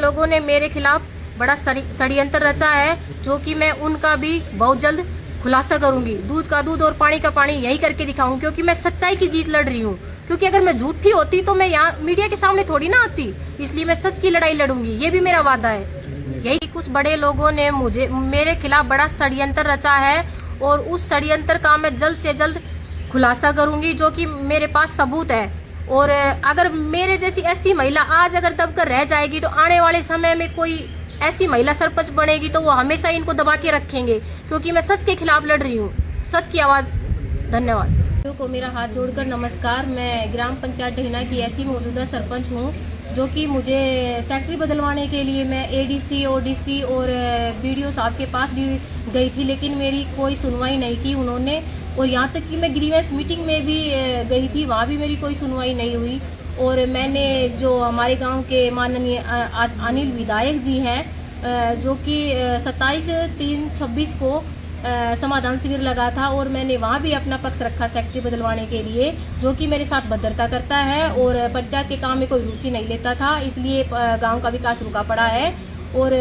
लोगों ने मेरे खिलाफ बड़ा षड्यंत्र रचा है, जो कि मैं उनका भी बहुत जल्द खुलासा करूंगी। दूध का दूध और पानी का पानी यही करके दिखाऊं, क्योंकि मैं सच्चाई की जीत लड़ रही हूँ। क्योंकि अगर मैं झूठी होती तो मैं यहाँ मीडिया के सामने थोड़ी ना आती, इसलिए मैं सच की लड़ाई लड़ूंगी। ये भी मेरा वादा है। यही कुछ बड़े लोगों ने मेरे खिलाफ बड़ा षड्यंत्र रचा है, और उस षड्यंत्र का मैं जल्द से जल्द खुलासा करूंगी, जो कि मेरे पास सबूत है। और अगर मेरे जैसी ऐसी महिला आज अगर दबकर रह जाएगी, तो आने वाले समय में कोई ऐसी महिला सरपंच बनेगी तो वो हमेशा इनको दबा के रखेंगे, क्योंकि मैं सच के खिलाफ लड़ रही हूँ, सच की आवाज़। धन्यवाद। को मेरा हाथ जोड़कर नमस्कार। मैं ग्राम पंचायत ढहिना की ऐसी मौजूदा सरपंच हूँ, जो कि मुझे सेक्रेटरी बदलवाने के लिए मैं एडीसी, ओडीसी और बीडीओ साहब के पास भी गई थी, लेकिन मेरी कोई सुनवाई नहीं की उन्होंने। और यहाँ तक कि मैं ग्रीवेंस मीटिंग में भी गई थी, वहाँ भी मेरी कोई सुनवाई नहीं हुई। और मैंने जो हमारे गांव के माननीय अनिल विधायक जी हैं, जो कि 27/3/26 को समाधान शिविर लगा था, और मैंने वहाँ भी अपना पक्ष रखा सेक्रेटरी बदलवाने के लिए, जो कि मेरे साथ भद्रता करता है और पंचायत के काम में कोई रुचि नहीं लेता था, इसलिए गांव का विकास रुका पड़ा है। और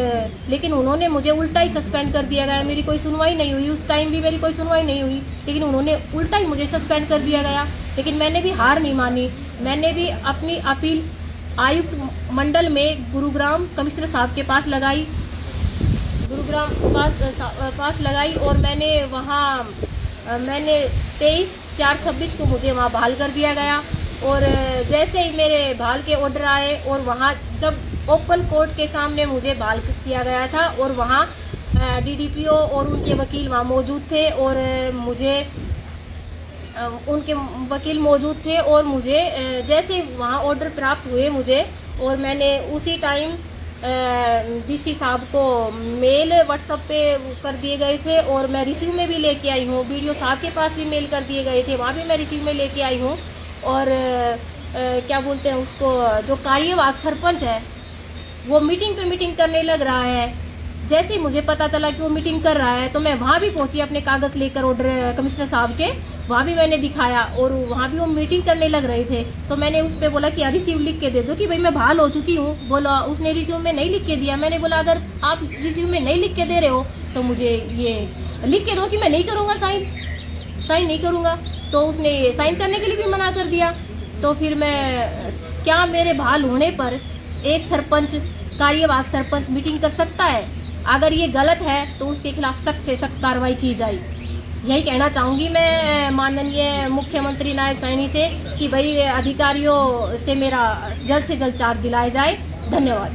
लेकिन उन्होंने मुझे उल्टा ही सस्पेंड कर दिया गया। मेरी कोई सुनवाई नहीं हुई, उस टाइम भी मेरी कोई सुनवाई नहीं हुई, लेकिन उन्होंने उल्टा ही मुझे सस्पेंड कर दिया गया। लेकिन मैंने भी हार नहीं मानी, मैंने भी अपनी अपील आयुक्त मंडल में गुरुग्राम कमिश्नर साहब के पास लगाई, पास लगाई। और मैंने वहाँ 23/4/26 को मुझे वहाँ बहाल कर दिया गया। और जैसे ही मेरे बहाल के ऑर्डर आए, और वहाँ जब ओपन कोर्ट के सामने मुझे बहाल किया गया था, और वहाँ डीडीपीओ और उनके वकील वहाँ मौजूद थे, और मुझे उनके वकील मौजूद थे, और मुझे जैसे वहाँ ऑर्डर प्राप्त हुए मुझे, और मैंने उसी टाइम डीसी साहब को मेल व्हाट्सएप पे कर दिए गए थे, और मैं रिसीव में भी लेके आई हूँ। बीडीओ साहब के पास भी मेल कर दिए गए थे, वहाँ भी मैं रिसीव में लेके आई हूँ। और क्या बोलते हैं उसको, जो कार्यवाहक सरपंच है वो मीटिंग पे मीटिंग करने लग रहा है। जैसे ही मुझे पता चला कि वो मीटिंग कर रहा है, तो मैं वहाँ भी पहुँची अपने कागज़ लेकर ऑर्डर कमिश्नर साहब के, वहाँ भी मैंने दिखाया, और वहाँ भी वो मीटिंग करने लग रहे थे। तो मैंने उस पर बोला कि रिसीव लिख के दे दो कि भाई मैं बहाल हो चुकी हूँ। बोला उसने रिसीव में नहीं लिख के दिया। मैंने बोला अगर आप रिसीव में नहीं लिख के दे रहे हो तो मुझे ये लिख के दो कि मैं नहीं करूँगा, साइन नहीं करूँगा। तो उसने साइन करने के लिए भी मना कर दिया। तो फिर मैं क्या, मेरे बहाल होने पर एक सरपंच, कार्यवाहक सरपंच मीटिंग कर सकता है? अगर ये गलत है तो उसके खिलाफ सख्त से सख्त कार्रवाई की जाए। यही कहना चाहूँगी मैं माननीय मुख्यमंत्री नायब साइनी से कि भाई अधिकारियों से मेरा जल्द से जल्द चार्ज दिलाया जाए। धन्यवाद।